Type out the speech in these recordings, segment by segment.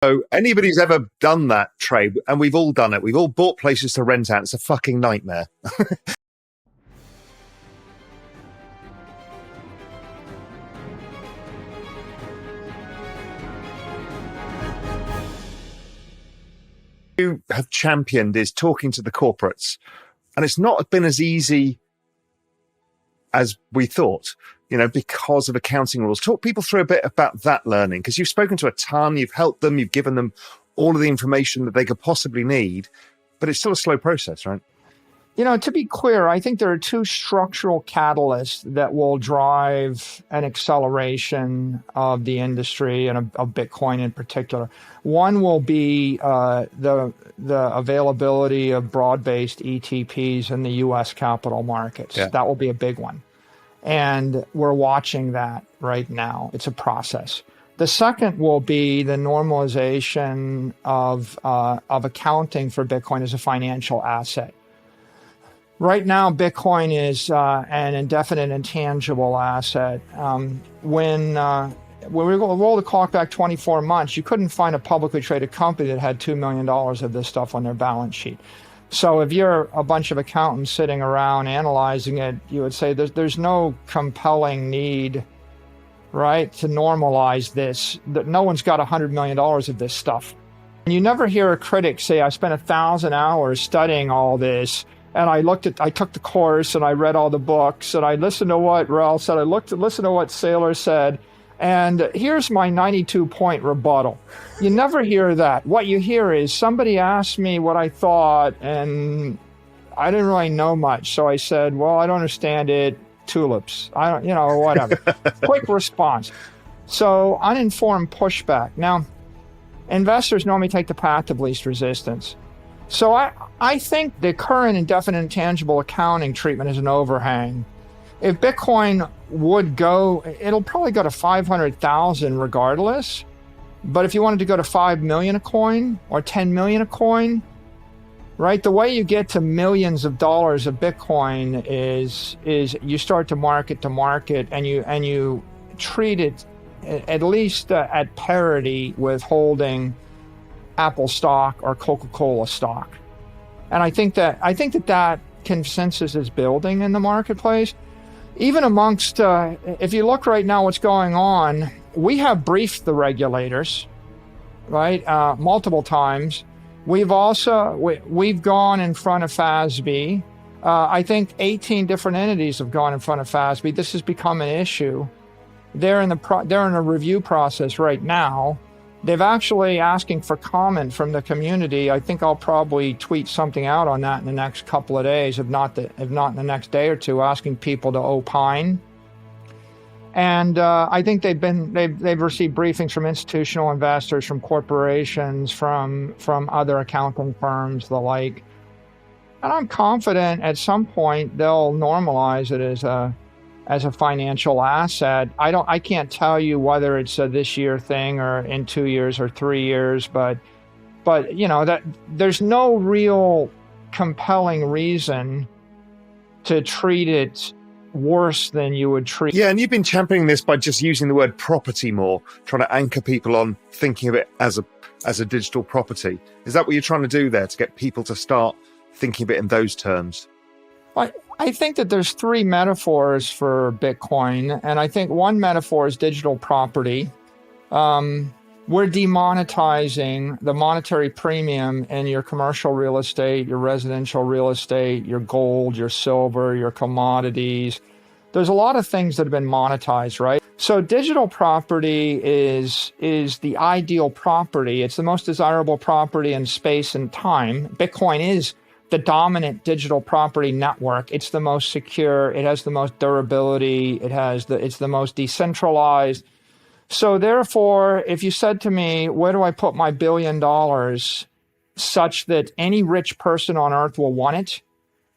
So anybody who's ever done that trade, and we've all done it, we've all bought places to rent out. It's a fucking nightmare. You have championed is talking to the corporates, and it's not been as easy as we thought, because of accounting rules. Talk people through a bit about that learning, because you've spoken to a ton, you've helped them, you've given them all of the information that they could possibly need, but it's still a slow process, right? To be clear, I think there are two structural catalysts that will drive an acceleration of the industry and of Bitcoin in particular. One will be the availability of broad-based ETPs in the U.S. capital markets. Yeah. That will be a big one. And we're watching that right now. It's a process. The second will be the normalization of accounting for Bitcoin as a financial asset. Right now, Bitcoin is an indefinite intangible asset. When we roll the clock back 24 months, you couldn't find a publicly traded company that had $2 million of this stuff on their balance sheet. So if you're a bunch of accountants sitting around analyzing it, you would say there's no compelling need, right, to normalize this. That no one's got $100 million of this stuff. And you never hear a critic say, I spent 1,000 hours studying all this, and I took the course, and I read all the books, and I listened to what Raoul said, listened to what Saylor said, and here's my 92-point rebuttal. You never hear that. What you hear is somebody asked me what I thought, and I didn't really know much. So I said, well, I don't understand it. Tulips. I don't, or whatever. Quick response. So uninformed pushback. Now, investors normally take the path of least resistance. So I think the current indefinite intangible accounting treatment is an overhang. If Bitcoin would go, it'll probably go to 500,000 regardless. But if you wanted to go to 5 million a coin or 10 million a coin, right? The way you get to millions of dollars of Bitcoin is you start to market and you treat it at least at parity with holding Apple stock or Coca-Cola stock. And I think that consensus is building in the marketplace. Even amongst, if you look right now what's going on, we have briefed the regulators, right, multiple times. We've gone in front of FASB. I think 18 different entities have gone in front of FASB. This has become an issue. They're in a review process right now. They've actually asking for comment from the community. I think I'll probably tweet something out on that in the next couple of days, if not in the next day or two, asking people to opine. And I think they've received briefings from institutional investors, from corporations, from other accounting firms, the like. And I'm confident at some point they'll normalize it as a financial asset. I can't tell you whether it's a this year thing or in 2 years or 3 years, but that there's no real compelling reason to treat it worse than you would treat. Yeah, and you've been championing this by just using the word property more, trying to anchor people on thinking of it as a digital property. Is that what you're trying to do there, to get people to start thinking of it in those terms? I think that there's three metaphors for Bitcoin, and I think one metaphor is digital property. We're demonetizing the monetary premium in your commercial real estate, your residential real estate, your gold, your silver, your commodities. There's a lot of things that have been monetized, right? So digital property is the ideal property. It's the most desirable property in space and time. Bitcoin is the dominant digital property network. It's the most secure. It has the most durability. It's the most decentralized. So therefore, if you said to me, where do I put my $1 billion such that any rich person on earth will want it,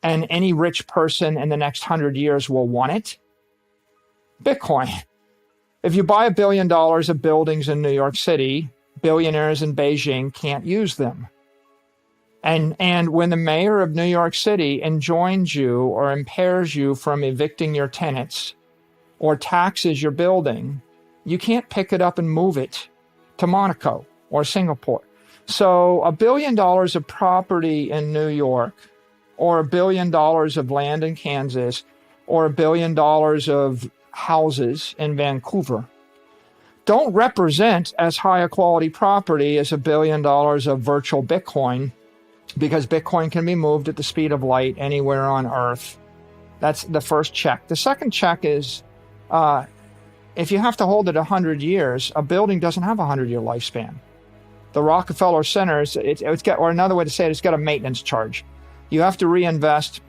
and any rich person in the next 100 years will want it? Bitcoin. If you buy $1 billion of buildings in New York City, billionaires in Beijing can't use them. And when the mayor of New York City enjoins you or impairs you from evicting your tenants or taxes your building, you can't pick it up and move it to Monaco or Singapore. So $1 billion of property in New York, or $1 billion of land in Kansas, or $1 billion of houses in Vancouver don't represent as high a quality property as $1 billion of virtual Bitcoin, because Bitcoin can be moved at the speed of light anywhere on Earth. That's the first check. The second check is, if you have to hold it 100 years, a building doesn't have a 100-year lifespan. The Rockefeller Center, or another way to say it, it's got a maintenance charge. You have to reinvest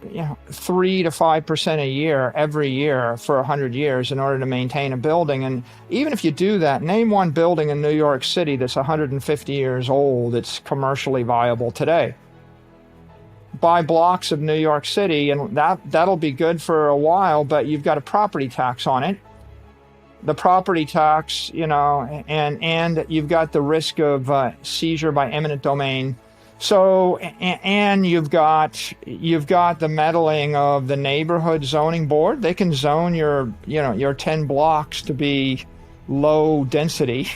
3 to 5% a year every year for 100 years in order to maintain a building. And even if you do that, name one building in New York City that's 150 years old that's commercially viable today. Buy blocks of New York City, and that'll be good for a while, but you've got a property tax on it. The property tax, and you've got the risk of seizure by eminent domain. So, and you've got the meddling of the neighborhood zoning board. They can zone your 10 blocks to be low density.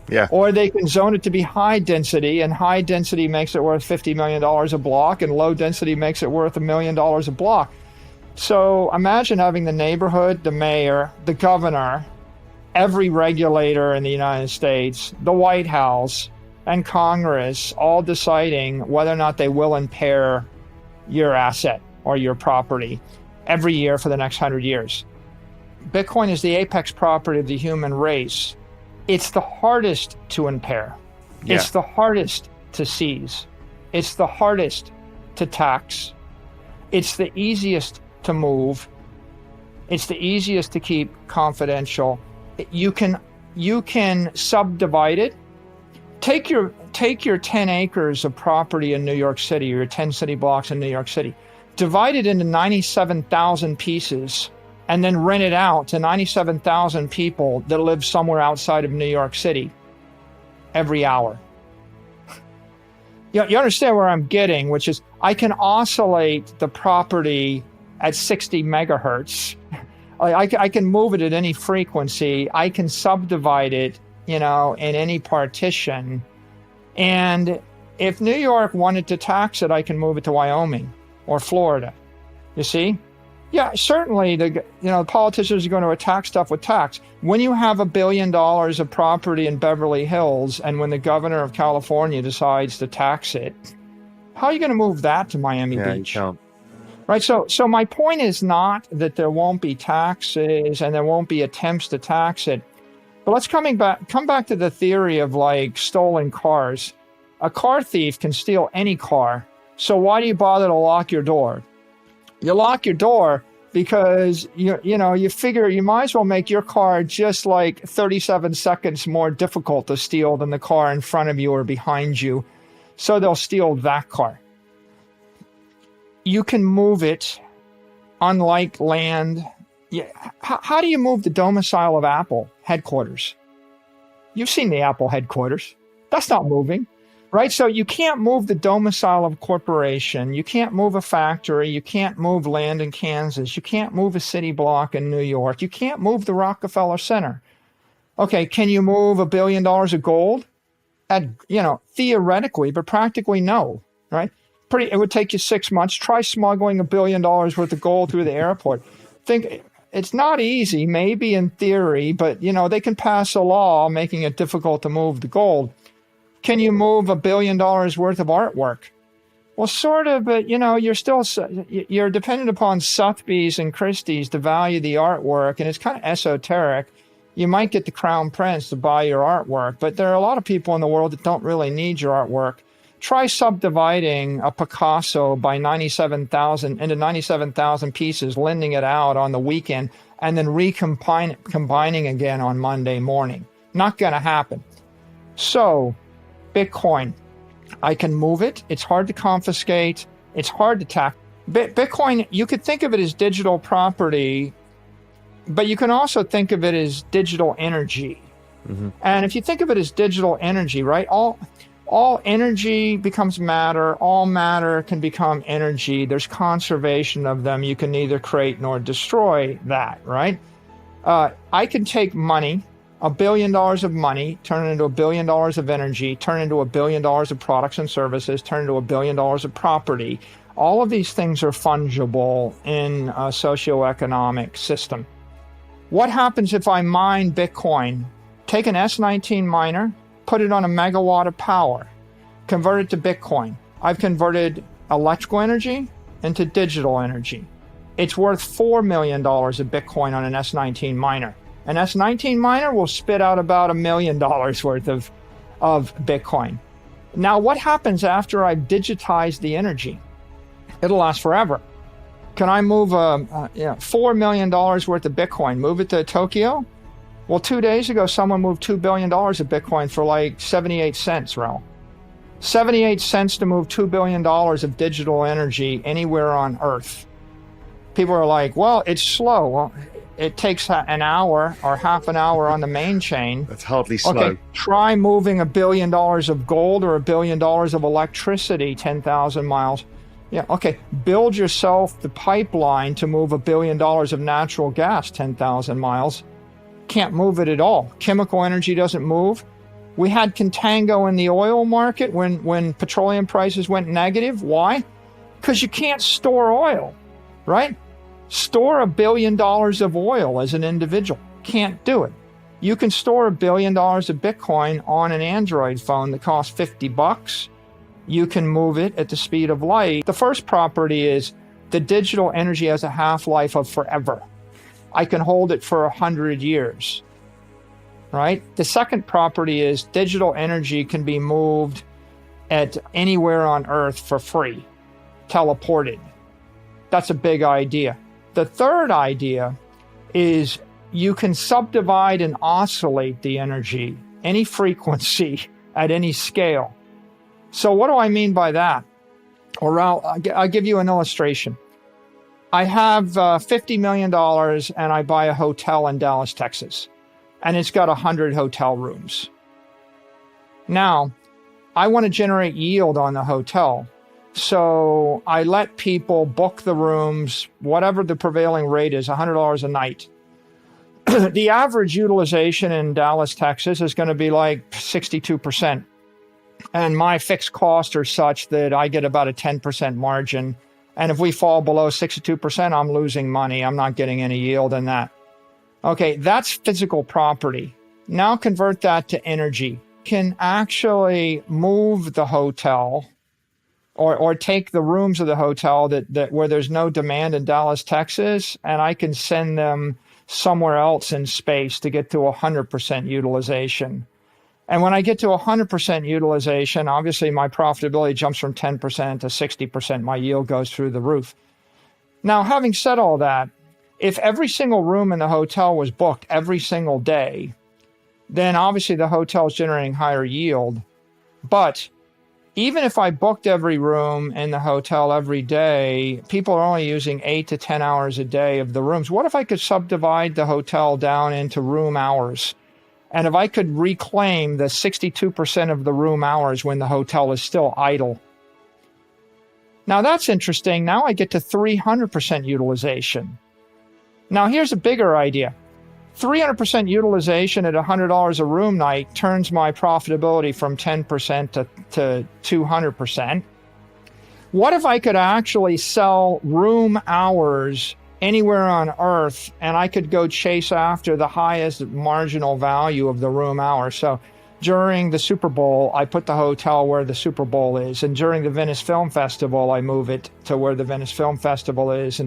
Yeah. Or they can zone it to be high density, and high density makes it worth $50 million a block, and low density makes it worth $1 million a block. So imagine having the neighborhood, the mayor, the governor, every regulator in the United States, the White House, and Congress all deciding whether or not they will impair your asset or your property every year for the next 100 years. Bitcoin is the apex property of the human race. It's the hardest to impair. Yeah. It's the hardest to seize. It's the hardest to tax. It's the easiest to move. It's the easiest to keep confidential. You can subdivide it. Take your 10 acres of property in New York City, or your 10 city blocks in New York City, divide it into 97,000 pieces, and then rent it out to 97,000 people that live somewhere outside of New York City every hour. You understand where I'm getting, which is I can oscillate the property at 60 megahertz. I can move it at any frequency. I can subdivide it, in any partition. And if New York wanted to tax it, I can move it to Wyoming or Florida. You see? Yeah, certainly the politicians are going to attack stuff with tax. When you have $1 billion of property in Beverly Hills, and when the governor of California decides to tax it, how are you going to move that to Miami Beach? You can't. Right. So my point is not that there won't be taxes and there won't be attempts to tax it. But let's come back to the theory of stolen cars. A car thief can steal any car. So why do you bother to lock your door? You lock your door because you figure you might as well make your car just 37 seconds more difficult to steal than the car in front of you or behind you. So they'll steal that car. You can move it, unlike land. Yeah. How do you move the domicile of Apple headquarters? You've seen the Apple headquarters. That's not moving. Right? So you can't move the domicile of a corporation. You can't move a factory. You can't move land in Kansas. You can't move a city block in New York. You can't move the Rockefeller Center. Okay, can you move $1 billion of gold? Theoretically, but practically no, right? It would take you 6 months. Try smuggling $1 billion worth of gold through the airport. It's not easy, maybe in theory, but they can pass a law making it difficult to move the gold. Can you move $1 billion worth of artwork? Well, sort of, but you're dependent upon Sotheby's and Christie's to value the artwork, and it's kind of esoteric. You might get the Crown Prince to buy your artwork, but there are a lot of people in the world that don't really need your artwork. Try subdividing a Picasso by 97,000 into 97,000 pieces, lending it out on the weekend, and then combining again on Monday morning. Not going to happen. So, Bitcoin, I can move it. It's hard to confiscate. It's hard to tax. Bitcoin, you could think of it as digital property, but you can also think of it as digital energy. Mm-hmm. And if you think of it as digital energy, right, all energy becomes matter. All matter can become energy. There's conservation of them. You can neither create nor destroy that, right? I can take money $1 billion of money, turn it into $1 billion of energy, turn it into $1 billion of products and services, turn it into $1 billion of property. All of these things are fungible in a socioeconomic system. What happens if I mine Bitcoin, take an S19 miner, put it on a megawatt of power, convert it to Bitcoin? I've converted electrical energy into digital energy. It's worth $4 million of Bitcoin on an S19 miner. An S19 miner will spit out about $1 million worth of Bitcoin. Now, what happens after I've digitized the energy? It'll last forever. Can I move $4 million worth of Bitcoin, move it to Tokyo? Well, 2 days ago, someone moved $2 billion of Bitcoin for like 78 cents, Raoul. 78 cents to move $2 billion of digital energy anywhere on Earth. People are like, well, it's slow. Well, it takes an hour or half an hour on the main chain. That's hardly slow. Okay, try moving $1 billion of gold or $1 billion of electricity 10,000 miles. Yeah, okay, build yourself the pipeline to move $1 billion of natural gas 10,000 miles. Can't move it at all. Chemical energy doesn't move. We had contango in the oil market when petroleum prices went negative. Why? Because you can't store oil, right? Store $1 billion of oil as an individual. Can't do it. You can store $1 billion of Bitcoin on an Android phone that costs $50. You can move it at the speed of light. The first property is the digital energy has a half-life of forever. I can hold it for 100 years, right? The second property is digital energy can be moved at anywhere on Earth for free, teleported. That's a big idea. The third idea is you can subdivide and oscillate the energy, any frequency at any scale. So what do I mean by that? Or I'll give you an illustration. I have $50 million and I buy a hotel in Dallas, Texas, and it's got 100 hotel rooms. Now, I want to generate yield on the hotel. So I let people book the rooms, whatever the prevailing rate is, $100 a night. The average utilization in Dallas, Texas is going to be like 62%. And my fixed costs are such that I get about a 10% margin. And if we fall below 62%, I'm losing money. I'm not getting any yield in that. Okay, that's physical property. Now convert that to energy. Can actually move the hotel or take the rooms of the hotel that where there's no demand in Dallas, Texas, and I can send them somewhere else in space to get to 100% utilization. And when I get to 100% utilization, obviously my profitability jumps from 10% to 60%. My yield goes through the roof. Now, having said all that, if every single room in the hotel was booked every single day, then obviously the hotel is generating higher yield. But even if I booked every room in the hotel every day, people are only using 8 to 10 hours a day of the rooms. What if I could subdivide the hotel down into room hours? And if I could reclaim the 62% of the room hours when the hotel is still idle. Now that's interesting. Now I get to 300% utilization. Now here's a bigger idea. 300% utilization at $100 a room night turns my profitability from 10% to 200%. What if I could actually sell room hours anywhere on Earth and I could go chase after the highest marginal value of the room hour? So during the Super Bowl, I put the hotel where the Super Bowl is. And during the Venice Film Festival, I move it to where the Venice Film Festival is.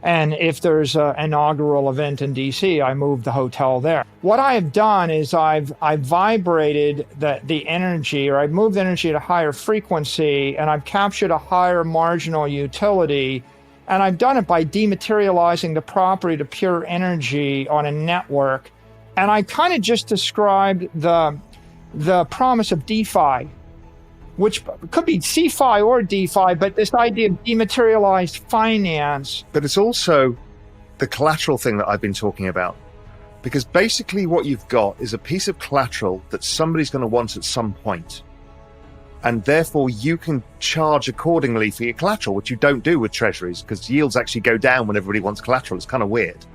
And if there's an inaugural event in DC, I move the hotel there. What I have done is I've vibrated the energy, or I've moved energy at a higher frequency, and I've captured a higher marginal utility. And I've done it by dematerializing the property to pure energy on a network. And I kind of just described the promise of DeFi, which could be CeFi or DeFi, but this idea of dematerialized finance. But it's also the collateral thing that I've been talking about. Because basically what you've got is a piece of collateral that somebody's going to want at some point. And therefore you can charge accordingly for your collateral, which you don't do with treasuries, because yields actually go down when everybody wants collateral. It's kind of weird.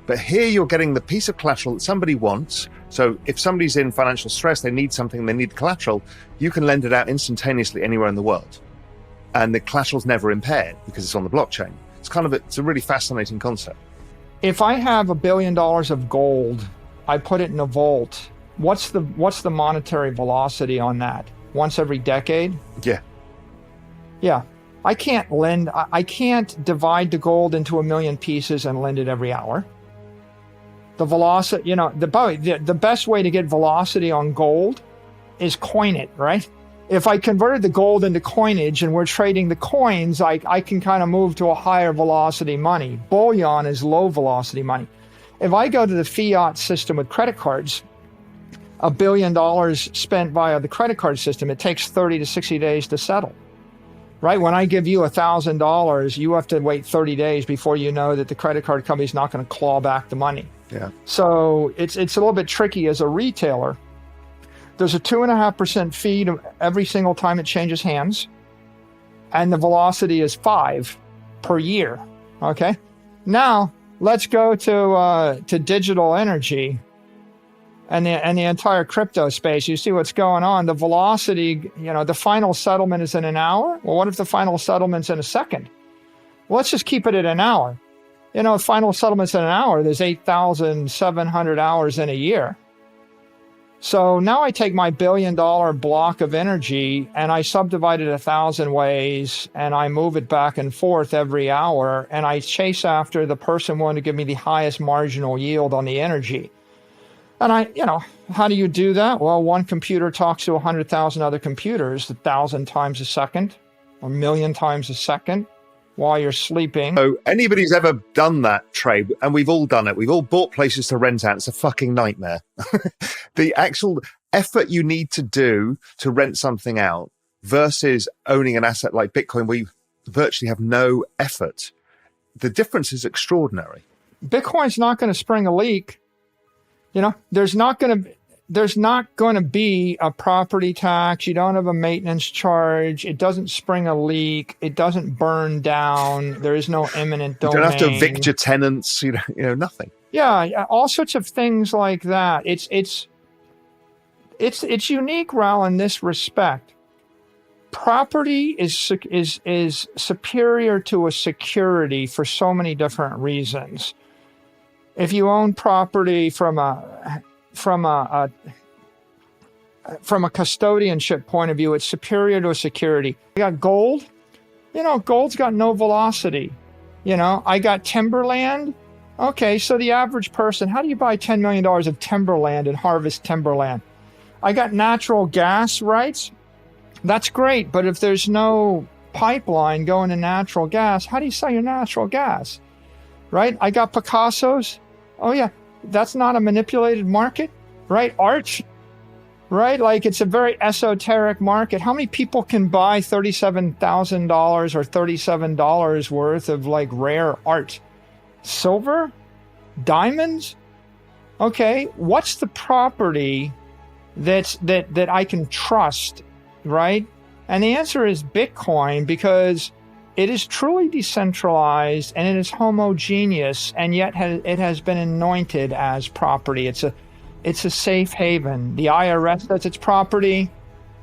But here you're getting the piece of collateral that somebody wants. So if somebody's in financial stress, they need something, they need collateral, you can lend it out instantaneously anywhere in the world. And the collateral's never impaired because it's on the blockchain. It's a really fascinating concept. If I have $1 billion of gold, I put it in a vault, what's the monetary velocity on that? Once every decade? Yeah. Yeah. I can't divide the gold into 1 million pieces and lend it every hour. The velocity, the best way to get velocity on gold is coin it, right? If I converted the gold into coinage and we're trading the coins, I can kind of move to a higher velocity money. Bullion is low velocity money. If I go to the fiat system with credit cards, $1 billion spent via the credit card system, it takes 30 to 60 days to settle. Right? When I give you $1,000, you have to wait 30 days before you know that the credit card company is not going to claw back the money. Yeah. So it's a little bit tricky as a retailer. There's a 2.5% fee to every single time it changes hands, and the velocity is 5 per year. Okay. Now let's go to digital energy and the entire crypto space. You see what's going on. The velocity, the final settlement is in an hour. Well, what if the final settlement's in a second? Well, let's just keep it at an hour. Final settlement's in an hour. There's 8,700 hours in a year. So now I take my $1 billion block of energy and I subdivide it 1,000 ways and I move it back and forth every hour and I chase after the person willing to give me the highest marginal yield on the energy. And how do you do that? Well, one computer talks to 100,000 other computers 1,000 times a second, or 1 million times a second while you're sleeping. So anybody's ever done that trade, and we've all done it. We've all bought places to rent out. It's a fucking nightmare. The actual effort you need to do to rent something out versus owning an asset like Bitcoin, where you virtually have no effort. The difference is extraordinary. Bitcoin's not going to spring a leak. There's not going to be a property tax. You don't have a maintenance charge. It doesn't spring a leak. It doesn't burn down. There is no eminent domain. You don't have to evict your tenants. Nothing. Yeah, all sorts of things like that. It's unique, Raoul, in this respect. Property is superior to a security for so many different reasons. If you own property from a custodianship point of view, it's superior to a security. I got gold. Gold's got no velocity. I got timberland. Okay, so the average person, how do you buy $10 million of timberland and harvest timberland? I got natural gas rights. That's great, but if there's no pipeline going to natural gas, how do you sell your natural gas? Right? I got Picasso's. Oh yeah, that's not a manipulated market, right? Art, right? Like it's a very esoteric market. How many people can buy $37,000 or $37 worth of like rare art? Silver? Diamonds? Okay, what's the property that I can trust, right? And the answer is Bitcoin, because it is truly decentralized and it is homogeneous, and yet it has been anointed as property. It's a safe haven. The IRS says it's property.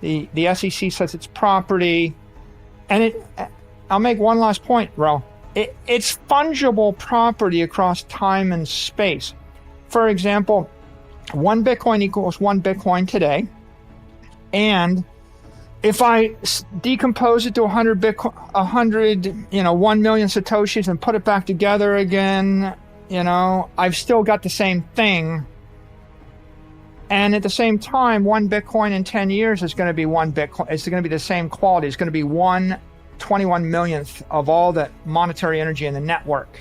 The SEC says it's property. And I'll make one last point, Raoul. It's fungible property across time and space. For example, 1 Bitcoin equals 1 Bitcoin today. And if I decompose it to 100 Bitcoin, 1 million Satoshis and put it back together again, I've still got the same thing. And at the same time, 1 Bitcoin in 10 years is going to be 1 Bitcoin. It's going to be the same quality. It's going to be 1/21 millionth of all the monetary energy in the network.